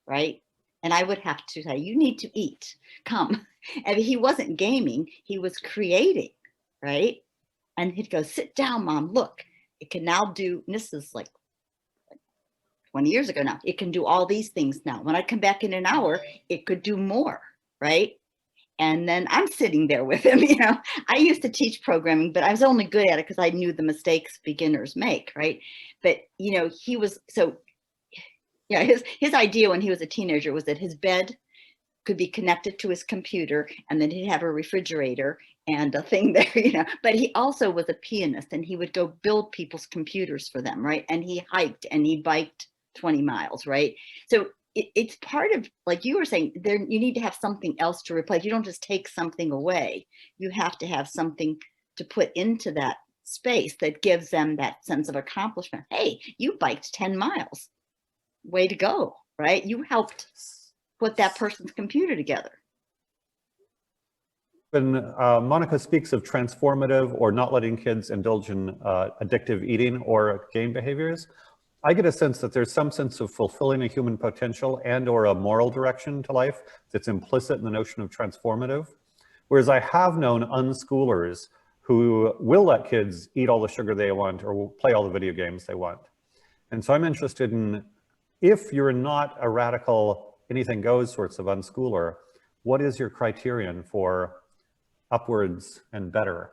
right? And I would have to say, you need to eat, come. And he wasn't gaming, he was creating, right? And he'd go, sit down, mom, look, it can now do, and this is like 20 years ago now, it can do all these things now. When I come back in an hour, it could do more, right? And then I'm sitting there with him, you know. I used to teach programming, but I was only good at it because I knew the mistakes beginners make, right? But, you know, he was, so yeah, his idea when he was a teenager was that his bed could be connected to his computer, and then he'd have a refrigerator and a thing there, you know. But he also was a pianist, and he would go build people's computers for them, right? And he hiked and he biked 20 miles, right? So it's part of, like you were saying, there you need to have something else to replace. You don't just take something away. You have to have something to put into that space that gives them that sense of accomplishment. Hey, you biked 10 miles. Way to go, right? You helped put that person's computer together. When Monica speaks of transformative or not letting kids indulge in addictive eating or game behaviors, I get a sense that there's some sense of fulfilling a human potential and or a moral direction to life that's implicit in the notion of transformative. Whereas I have known unschoolers who will let kids eat all the sugar they want or will play all the video games they want. And so I'm interested in, if you're not a radical anything goes sorts of unschooler, what is your criterion for upwards and better?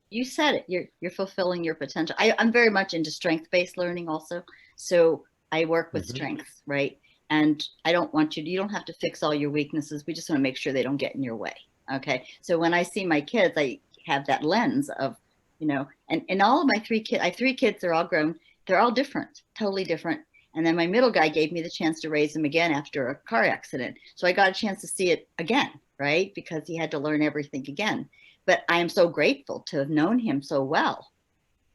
You said it, you're fulfilling your potential. I'm very much into strength-based learning also. So I work with strengths, right? And I don't want you don't have to fix all your weaknesses. We just want to make sure they don't get in your way. Okay. So when I see my kids, I have that lens of, you know, and all of my three kids, I have 3 kids, they're all grown. They're all different, totally different. And then my middle guy gave me the chance to raise him again after a car accident. So I got a chance to see it again, right? Because he had to learn everything again. But I am so grateful to have known him so well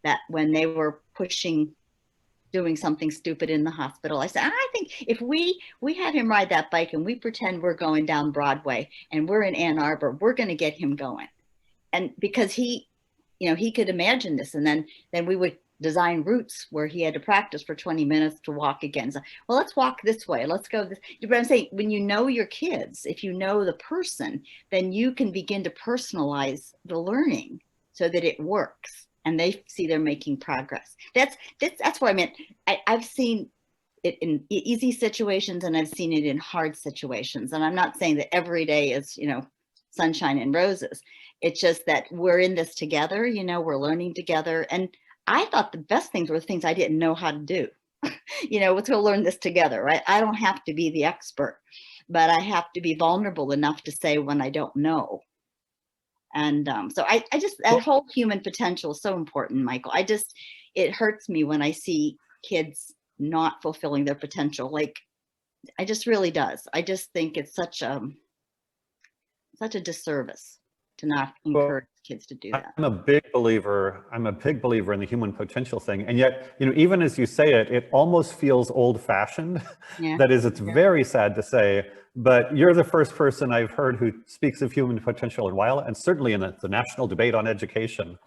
that when they were doing something stupid in the hospital, I said, I think if we have him ride that bike and we pretend we're going down Broadway and we're in Ann Arbor, we're going to get him going. And because he, you know, he could imagine this, and then we would design routes where he had to practice for 20 minutes to walk again. So, well, let's walk this way. Let's go this. But I'm saying, when you know your kids, if you know the person, then you can begin to personalize the learning so that it works and they see they're making progress. That's what I meant. I've seen it in easy situations and I've seen it in hard situations. And I'm not saying that every day is, sunshine and roses. It's just that we're in this together, we're learning together. And I thought the best things were things I didn't know how to do. Let's go learn this together, right? I don't have to be the expert, but I have to be vulnerable enough to say when I don't know. And so I just, that whole human potential is so important, Michael. It hurts me when I see kids not fulfilling their potential. Like, I just really does. I just think it's such a disservice to not encourage kids to do that. I'm a big believer in the human potential thing. And yet, even as you say it, it almost feels old-fashioned. Yeah. That is, it's very sad to say, but you're the first person I've heard who speaks of human potential in a while, and certainly in the national debate on education.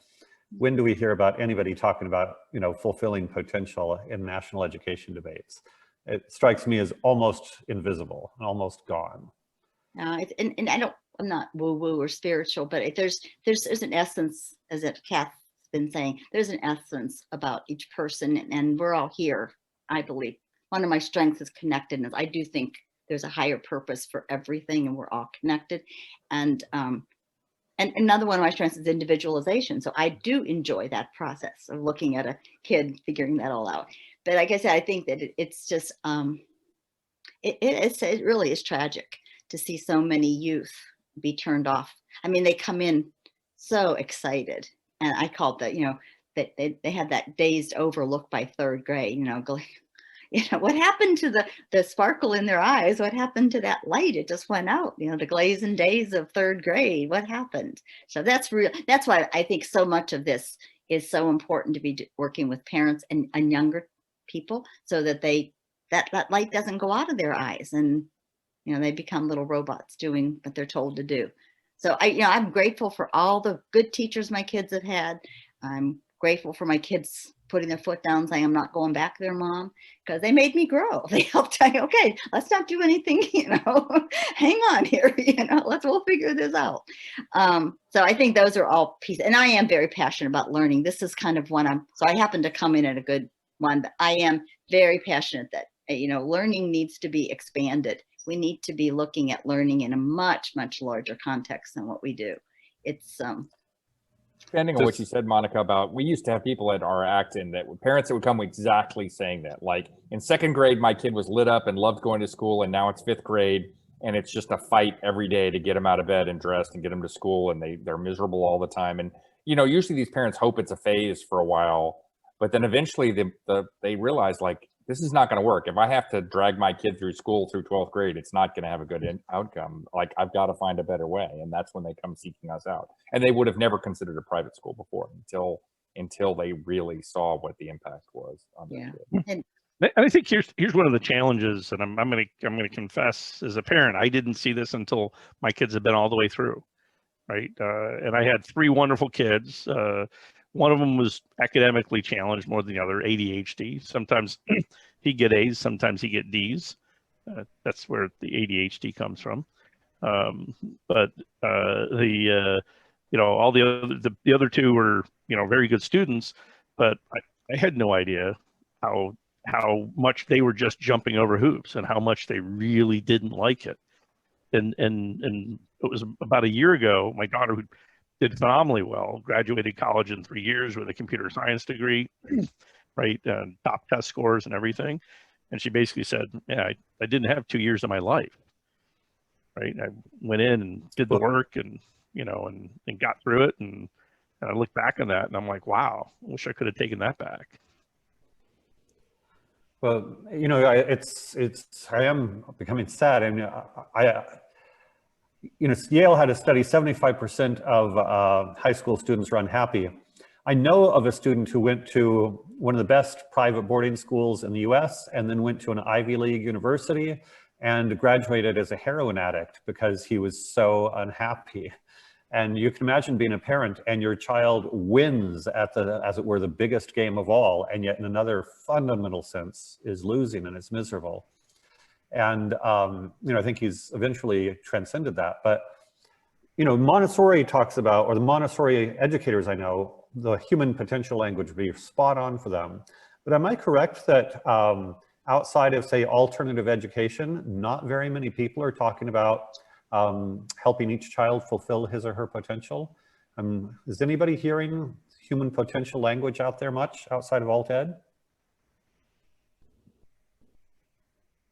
When do we hear about anybody talking about, fulfilling potential in national education debates? It strikes me as almost invisible and almost gone. And I'm not woo-woo or spiritual, but there's an essence, as Kath's been saying, there's an essence about each person, and we're all here, I believe. One of my strengths is connectedness. I do think there's a higher purpose for everything, and we're all connected. And another one of my strengths is individualization. So I do enjoy that process of looking at a kid, figuring that all out. But like I said, I think that it's just, it really is tragic to see so many youth be turned off. I mean, they come in so excited, and I call it that, they have that dazed overlook by third grade, what happened to the sparkle in their eyes? What happened to that light? It just went out, the glaze and daze of third grade. What happened? So that's why I think so much of this is so important to be working with parents and younger people, so that that light doesn't go out of their eyes, and they become little robots doing what they're told to do. So I'm grateful for all the good teachers my kids have had. I'm grateful for my kids putting their foot down, saying, I'm not going back there, Mom, because they made me grow. They helped tell you, okay, let's not do anything, hang on here, we'll figure this out. So I think those are all pieces. And I am very passionate about learning. This is kind of so I happen to come in at a good one, but I am very passionate that, learning needs to be expanded. We need to be looking at learning in a much, much larger context than what we do. It's Depending on what you said, Monica, about, we used to have people at our Acton parents that would come exactly saying that. Like, in second grade, my kid was lit up and loved going to school, and now it's fifth grade, and it's just a fight every day to get them out of bed and dressed and get them to school, and they're miserable all the time. And usually these parents hope it's a phase for a while, but then eventually they realize, like, this is not going to work. If I have to drag my kid through school through 12th grade, it's not going to have a good outcome. Like, I've got to find a better way. And that's when they come seeking us out. And they would have never considered a private school before until they really saw what the impact was on their kid. And I think here's one of the challenges, and I'm gonna confess, as a parent, I didn't see this until my kids had been all the way through, right? And I had 3 wonderful kids. One of them was academically challenged more than the other, ADHD. Sometimes he'd get A's, sometimes he'd get D's. That's where the ADHD comes from. But all the other 2 were, very good students, but I had no idea how much they were just jumping over hoops and how much they really didn't like it. And it was about a year ago, my daughter, who did phenomenally well, graduated college in 3 years with a computer science degree, right? Top test scores and everything. And she basically said, yeah, I didn't have 2 years of my life, right? I went in and did the work and got through it. And I look back on that and I'm like, wow, I wish I could have taken that back. Well, I am becoming sad. I mean, Yale had a study, 75% of high school students are unhappy. I know of a student who went to one of the best private boarding schools in the US and then went to an Ivy League university and graduated as a heroin addict because he was so unhappy. And you can imagine being a parent and your child wins at the, as it were, the biggest game of all, and yet in another fundamental sense is losing and it's miserable. And, you know, I think he's eventually transcended that. But, you know, Montessori talks about, or the Montessori educators I know, the human potential language would be spot on for them. But am I correct that outside of, say, alternative education, not very many people are talking about helping each child fulfill his or her potential? Is anybody hearing human potential language out there much outside of alt ed?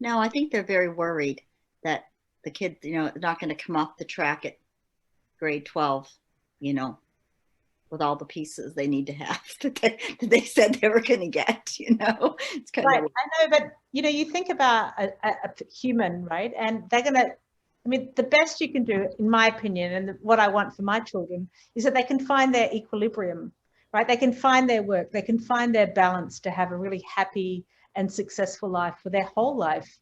No, I think they're very worried that the kids, you know, are not going to come off the track at grade 12, you know, with all the pieces they need to have that they said they were going to get, you know. It's kind Right. of, I know, but, you know, you think about a human, right? And they're going to, I mean, the best you can do, in my opinion, and what I want for my children, is that they can find their equilibrium, right? They can find their work, they can find their balance to have a really happy and successful life for their whole life.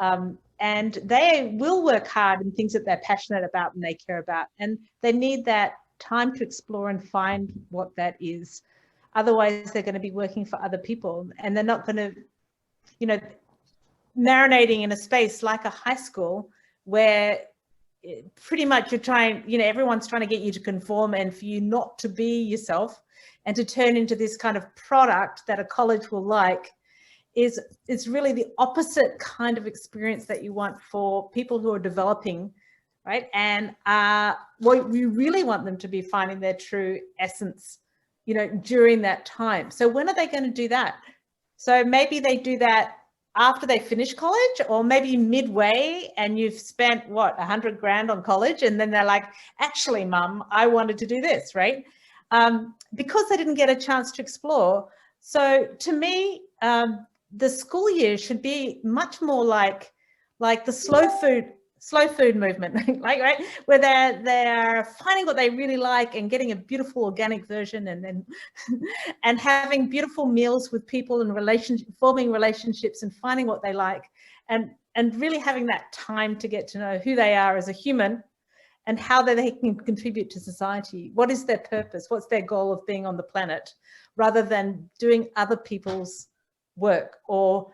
And they will work hard in things that they're passionate about and they care about. And they need that time to explore and find what that is. Otherwise, they're going to be working for other people and they're not going to, you know, marinating in a space like a high school where pretty much you're trying, you know, everyone's trying to get you to conform and for you not to be yourself and to turn into this kind of product that a college will like. It's really the opposite kind of experience that you want for people who are developing, right? And what we really want them to be finding their true essence, you know, during that time. So when are they going to do that? So maybe they do that after they finish college, or maybe midway, and you've spent what, $100 grand on college, and then they're like, actually, Mum, I wanted to do this, right? Because they didn't get a chance to explore. So to me, the school year should be much more like the slow food movement, like, right, where they're finding what they really like and getting a beautiful organic version, and then and having beautiful meals with people and forming relationships and finding what they like, and really having that time to get to know who they are as a human and how they can contribute to society. What is their purpose? What's their goal of being on the planet, rather than doing other people's work or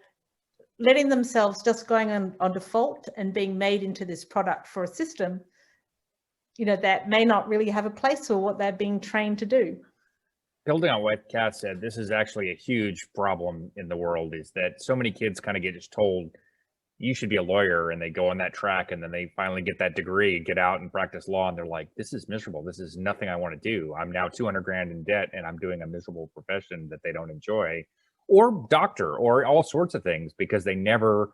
letting themselves just going on default and being made into this product for a system, you know, that may not really have a place for what they're being trained to do. Building on what Kat said, this is actually a huge problem in the world, is that so many kids kind of get just told, you should be a lawyer, and they go on that track, and then they finally get that degree, get out and practice law, and they're like, this is miserable. This is nothing I want to do. I'm now 200 grand in debt, and I'm doing a miserable profession that they don't enjoy, or doctor, or all sorts of things, because they never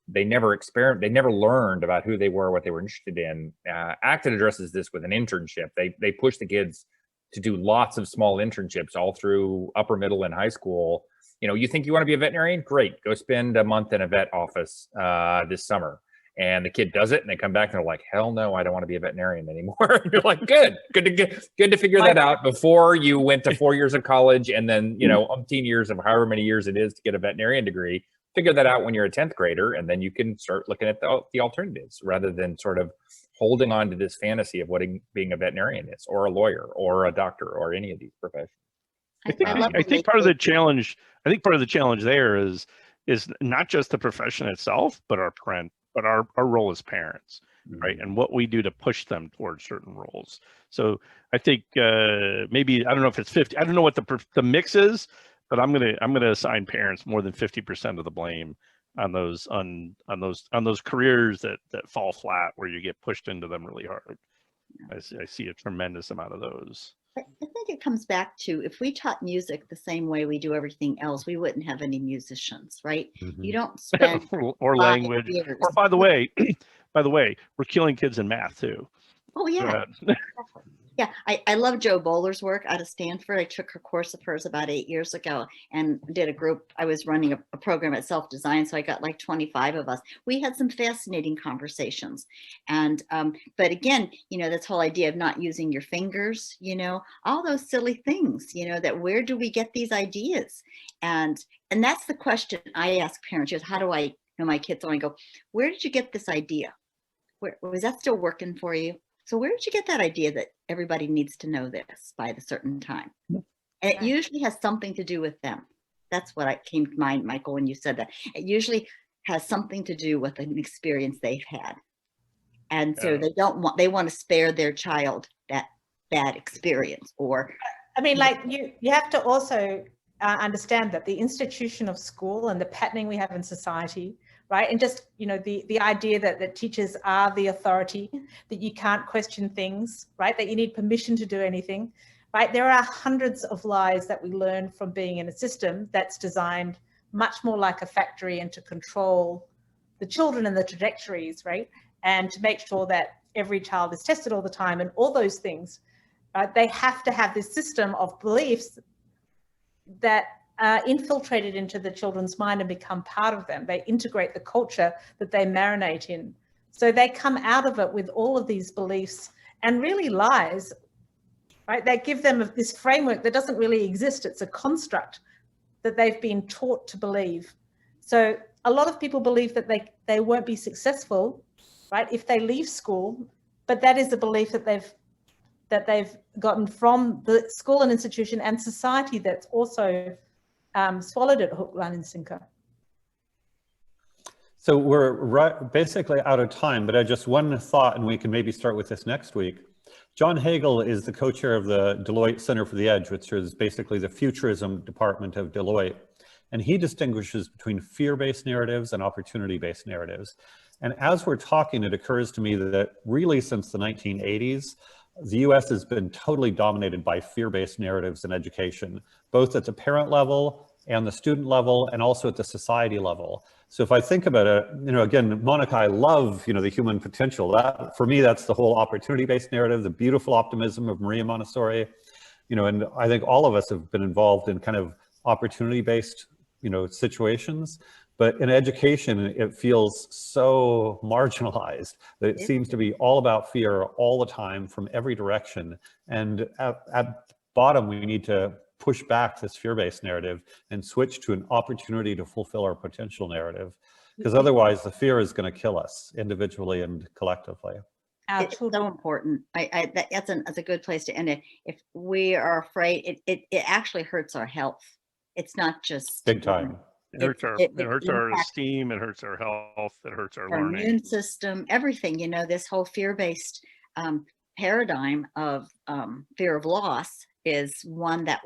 learned about who they were, what they were interested in. Acton addresses this with an internship. They push the kids to do lots of small internships all through upper, middle, and high school. You know, you think you want to be a veterinarian? Great, go spend a month in a vet office this summer. And the kid does it, and they come back and they're like, hell no, I don't want to be a veterinarian anymore. And you're like, good to figure that out before you went to 4 years of college and then, you know, umpteen years of however many years it is to get a veterinarian degree. Figure that out when you're a 10th grader, and then you can start looking at the alternatives, rather than sort of holding on to this fantasy of what being a veterinarian is, or a lawyer, or a doctor, or any of these professions. I think part of the challenge, there is not just the profession itself, but our role as parents, right? And what we do to push them towards certain roles. So I think maybe, I don't know if it's 50, I don't know what the mix is, but I'm gonna assign parents more than 50% of the blame on those careers that fall flat, where you get pushed into them really hard. I see a tremendous amount of those. I think it comes back to, if we taught music the same way we do everything else, we wouldn't have any musicians, right? Mm-hmm. You don't spend or language years. Or by the way, we're killing kids in math too. Oh yeah. Yeah, I love Joe Bowler's work out of Stanford. I took her course of hers about 8 years ago and did a group. I was running a program at SelfDesign, so I got like 25 of us. We had some fascinating conversations. And, but again, you know, this whole idea of not using your fingers, you know, all those silly things, you know, that where do we get these ideas? And that's the question I ask parents, is how do I know my kids? So I go, where did you get this idea? Was that still working for you? so where did you get that idea that everybody needs to know this by a certain time? And it usually has something to do with them. That's what came to mind, Michael, when you said that. It usually has something to do with an experience they've had. And so they want to spare their child that bad experience. Or I mean, like you have to also understand that the institution of school and the patterning we have in society, right? And just, you know, the idea that teachers are the authority, that you can't question things, right? That you need permission to do anything, right? There are hundreds of lies that we learn from being in a system that's designed much more like a factory and to control the children and the trajectories, right? And to make sure that every child is tested all the time and all those things. They have to have this system of beliefs that are infiltrated into the children's mind and become part of them. They integrate the culture that they marinate in. So they come out of it with all of these beliefs and really lies, right? They give them this framework that doesn't really exist. It's a construct that they've been taught to believe. So a lot of people believe that they won't be successful, right, if they leave school, but that is a belief that they've gotten from the school and institution and society that's also swallowed it hook, line, and sinker. So we're basically out of time, but I just one thought, and we can maybe start with this next week. John Hagel is the co-chair of the Deloitte Center for the Edge, which is basically the futurism department of Deloitte. And he distinguishes between fear-based narratives and opportunity-based narratives. And as we're talking, it occurs to me that really since the 1980s, the US has been totally dominated by fear-based narratives in education, both at the parent level and the student level, and also at the society level. So if I think about it, you know, again, Monica, I love, you know, the human potential. That, for me, that's the whole opportunity-based narrative, the beautiful optimism of Maria Montessori, you know, and I think all of us have been involved in kind of opportunity-based, you know, situations. But in education, it feels so marginalized that it seems to be all about fear all the time from every direction. And at bottom, we need to push back this fear-based narrative and switch to an opportunity to fulfill our potential narrative. Because otherwise, the fear is going to kill us individually and collectively. It's so important. That's a good place to end it. If we are afraid, it actually hurts our health. It's not just big time. It hurts our esteem, it hurts our health, it hurts our learning. Immune system, everything. You know, this whole fear-based paradigm of fear of loss is one that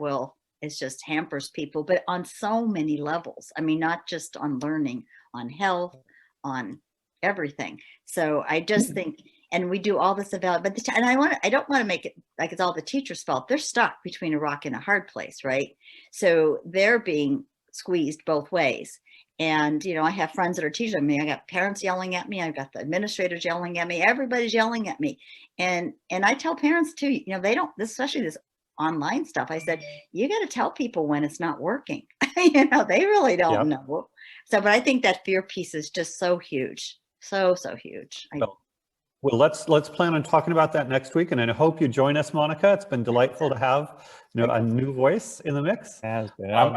just hampers people, but on so many levels. I mean, not just on learning, on health, on everything. So I just think, and we do all this about, but I don't want to make it like it's all the teacher's fault. They're stuck between a rock and a hard place, right? So they're being squeezed both ways. And, you know, I have friends that are teaching. I mean, I got parents yelling at me. I've got the administrators yelling at me. Everybody's yelling at me. And I tell parents too, you know, they don't, especially this online stuff. I said, you got to tell people when it's not working. You know, they really don't know. So, but I think that fear piece is just so huge. So huge. Well, let's plan on talking about that next week, and I hope you join us, Monica. It's been delightful to have, you know, a new voice in the mix. I'm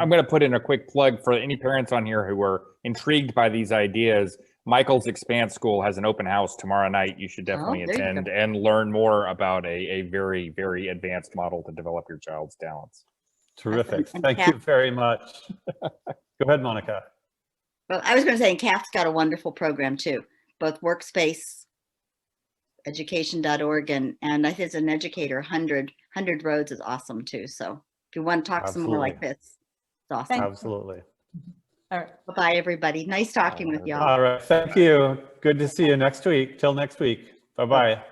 going to put in a quick plug for any parents on here who are intrigued by these ideas. Michael's Expanse School has an open house tomorrow night. You should definitely attend and learn more about a very, very advanced model to develop your child's talents. Terrific. Thank you very much. Go ahead, Monica. Well, I was going to say, and CAF's got a wonderful program too, both Workspace, education.org, and I think it's an educator. 100 Roads is awesome too. So if you want to talk some more like this, it's awesome. Absolutely. All right. Bye, everybody. Nice talking with y'all. All right. Thank you. Good to see you next week. Till next week. Bye-bye.